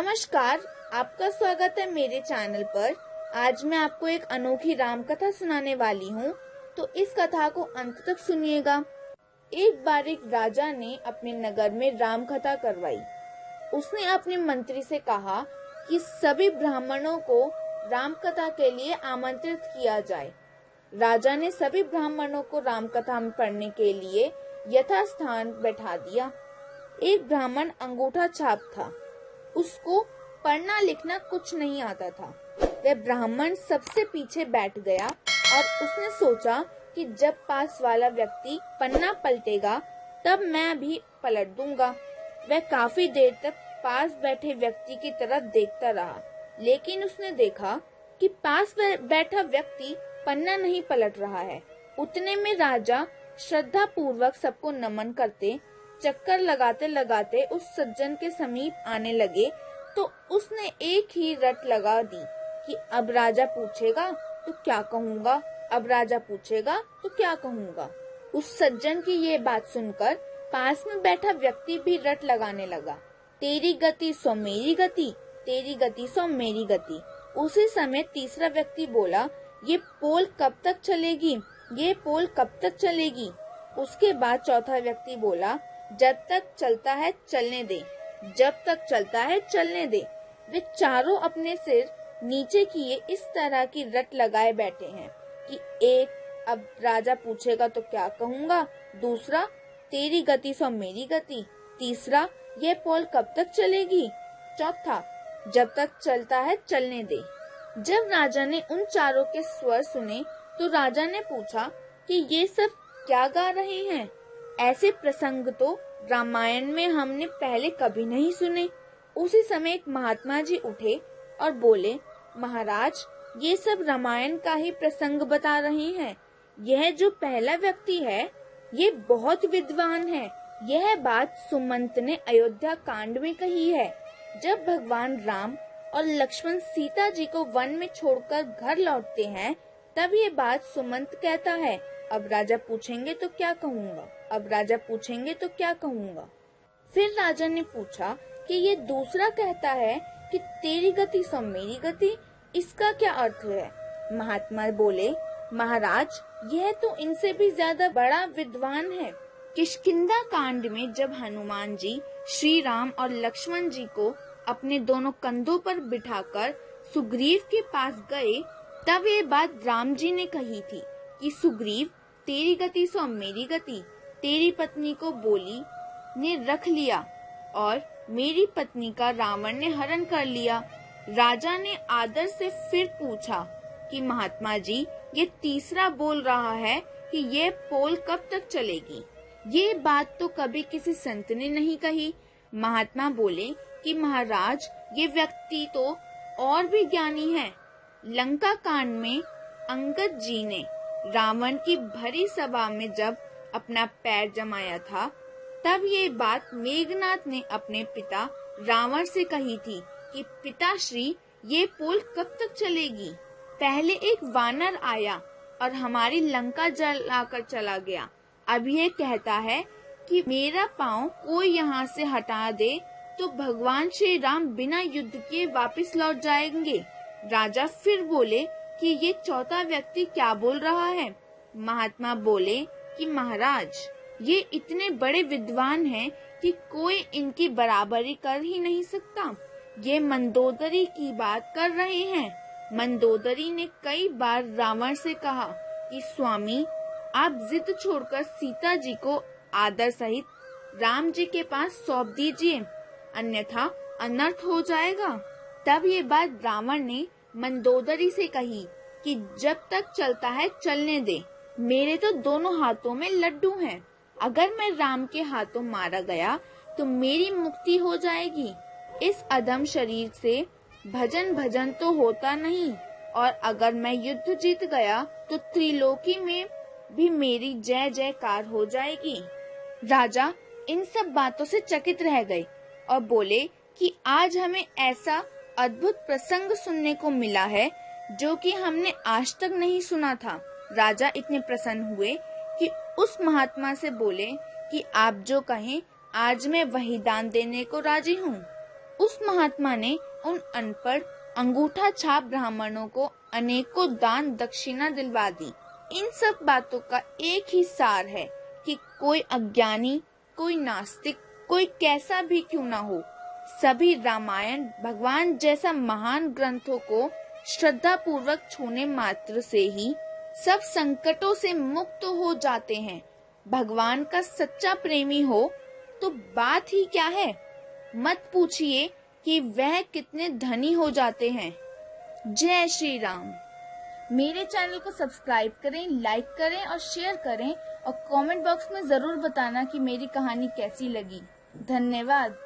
नमस्कार, आपका स्वागत है मेरे चैनल पर। आज मैं आपको एक अनोखी राम कथा सुनाने वाली हूँ, तो इस कथा को अंत तक सुनिएगा। एक बार एक राजा ने अपने नगर में राम कथा करवाई। उसने अपने मंत्री से कहा कि सभी ब्राह्मणों को राम कथा के लिए आमंत्रित किया जाए। राजा ने सभी ब्राह्मणों को राम कथा में पढ़ने के लिए यथास्थान बैठा दिया। एक ब्राह्मण अंगूठा छाप था। उसको पढ़ना लिखना कुछ नहीं आता था। वह ब्राह्मण सबसे पीछे बैठ गया और उसने सोचा कि जब पास वाला व्यक्ति पन्ना पलटेगा तब मैं भी पलट दूंगा। वह काफी देर तक पास बैठे व्यक्ति की तरफ देखता रहा, लेकिन उसने देखा कि पास बैठा व्यक्ति पन्ना नहीं पलट रहा है। उतने में राजा श्रद्धा पूर्वक सबको नमन करते चक्कर लगाते लगाते उस सज्जन के समीप आने लगे तो उसने एक ही रट लगा दी कि अब राजा पूछेगा तो क्या कहूँगा, अब राजा पूछेगा तो क्या कहूँगा। उस सज्जन की ये बात सुनकर पास में बैठा व्यक्ति भी रट लगाने लगा, तेरी गति सो मेरी गति, तेरी गति सो मेरी गति। उसी समय तीसरा व्यक्ति बोला, ये पोल कब तक चलेगी, ये पोल कब तक चलेगी। उसके बाद चौथा व्यक्ति बोला, जब तक चलता है चलने दे, जब तक चलता है चलने दे। वे चारों अपने सिर नीचे किए इस तरह की रट लगाए बैठे हैं कि एक, अब राजा पूछेगा तो क्या कहूँगा, दूसरा, तेरी गति सो मेरी गति, तीसरा, ये पोल कब तक चलेगी, चौथा, जब तक चलता है चलने दे। जब राजा ने उन चारों के स्वर सुने तो राजा ने पूछा कि ये सब क्या गा रहे हैं। ऐसे प्रसंग तो रामायण में हमने पहले कभी नहीं सुने। उसी समय एक महात्मा जी उठे और बोले, महाराज, ये सब रामायण का ही प्रसंग बता रहे हैं। यह जो पहला व्यक्ति है ये बहुत विद्वान है। यह बात सुमंत ने अयोध्या कांड में कही है। जब भगवान राम और लक्ष्मण सीता जी को वन में छोड़कर घर लौटते हैं तब ये बात सुमंत कहता है, अब राजा पूछेंगे तो क्या कहूँगा, अब राजा पूछेंगे तो क्या कहूँगा। फिर राजा ने पूछा कि ये दूसरा कहता है कि तेरी गति सो मेरी गति, इसका क्या अर्थ है। महात्मा बोले, महाराज, यह तो इनसे भी ज्यादा बड़ा विद्वान है। किष्किंधा कांड में जब हनुमान जी श्री राम और लक्ष्मण जी को अपने दोनों कंधों पर बिठाकर सुग्रीव के पास गए तब ये बात राम जी ने कही थी कि सुग्रीव, तेरी गति सो मेरी गति, तेरी पत्नी को बोली ने रख लिया और मेरी पत्नी का रावण ने हरण कर लिया। राजा ने आदर से फिर पूछा कि महात्मा जी, ये तीसरा बोल रहा है कि ये पोल कब तक चलेगी। ये बात तो कभी किसी संत ने नहीं कही। महात्मा बोले कि महाराज, ये व्यक्ति तो और भी ज्ञानी है। लंका कांड में अंगद जी ने रावण की भरी सभा में जब अपना पैर जमाया था तब ये बात मेघनाथ ने अपने पिता रावण से कही थी कि पिताश्री, ये पोल कब तक चलेगी। पहले एक वानर आया और हमारी लंका जलाकर चला गया। अब ये कहता है कि मेरा पाँव कोई यहाँ से हटा दे तो भगवान श्री राम बिना युद्ध किए वापस लौट जाएंगे। राजा फिर बोले कि ये चौथा व्यक्ति क्या बोल रहा है। महात्मा बोले कि महाराज, ये इतने बड़े विद्वान हैं कि कोई इनकी बराबरी कर ही नहीं सकता। ये मंदोदरी की बात कर रहे हैं। मंदोदरी ने कई बार रावण से कहा कि स्वामी, आप जिद छोड़कर सीता जी को आदर सहित राम जी के पास सौंप दीजिए, अन्यथा अनर्थ हो जाएगा। तब ये बात रावण ने मंदोदरी से कही कि जब तक चलता है चलने दे, मेरे तो दोनों हाथों में लड्डू हैं। अगर मैं राम के हाथों मारा गया तो मेरी मुक्ति हो जाएगी। इस अधम शरीर से भजन तो होता नहीं, और अगर मैं युद्ध जीत गया तो त्रिलोकी में भी मेरी जय जयकार हो जाएगी। राजा इन सब बातों से चकित रह गए और बोले कि आज हमें ऐसा अद्भुत प्रसंग सुनने को मिला है जो कि हमने आज तक नहीं सुना था। राजा इतने प्रसन्न हुए कि उस महात्मा से बोले कि आप जो कहें आज मैं वही दान देने को राजी हूँ। उस महात्मा ने उन अनपढ़ अंगूठा छाप ब्राह्मणों को अनेकों दान दक्षिणा दिलवा दी। इन सब बातों का एक ही सार है कि कोई अज्ञानी, कोई नास्तिक, कोई कैसा भी क्यों ना हो, सभी रामायण भगवान जैसा महान ग्रंथों को श्रद्धा पूर्वक छूने मात्र से ही सब संकटों से मुक्त हो जाते हैं। भगवान का सच्चा प्रेमी हो तो बात ही क्या है, मत पूछिए कि वह कितने धनी हो जाते हैं। जय श्री राम। मेरे चैनल को सब्सक्राइब करें, लाइक करें और शेयर करें और कमेंट बॉक्स में जरूर बताना कि मेरी कहानी कैसी लगी। धन्यवाद।